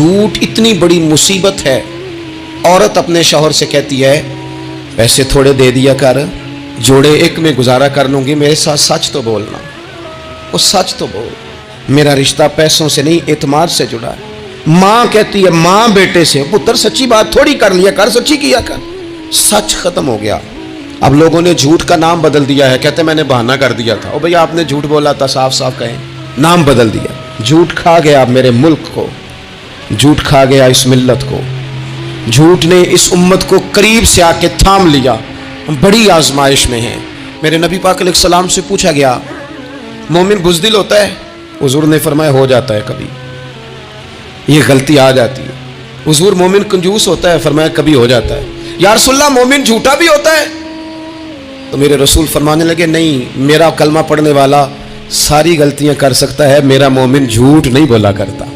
झूठ इतनी बड़ी मुसीबत है। औरत अपने शौहर से कहती है पैसे थोड़े दे दिया कर, जोड़े एक में गुजारा कर लूंगी, मेरे साथ सच तो बोलना। वो सच तो बोल, मेरा रिश्ता पैसों से नहीं एतमाद से जुड़ा है। माँ कहती है माँ बेटे से, पुत्र सच्ची बात थोड़ी कर लिया कर, सच्ची किया कर। सच खत्म हो गया। अब लोगों ने झूठ का नाम बदल दिया है, कहते मैंने बहाना कर दिया था। ओ भैया आपने झूठ बोला था, साफ साफ कहें, नाम बदल दिया। झूठ खा गया मेरे मुल्क को, झूठ खा गया इस मिल्लत को, झूठ ने इस उम्मत को करीब से आके थाम लिया। हम बड़ी आजमाइश में हैं। मेरे नबी पाक अलैहिस्सलाम से पूछा गया मोमिन बुज़दिल होता है? हुजूर ने फरमाया हो जाता है, कभी ये गलती आ जाती है। हुजूर मोमिन कंजूस होता है? फरमाया कभी हो जाता है। या रसूलल्लाह मोमिन झूठा भी होता है? तो मेरे रसूल फरमाने लगे नहीं, मेरा कलमा पढ़ने वाला सारी गलतियां कर सकता है, मेरा मोमिन झूठ नहीं बोला करता।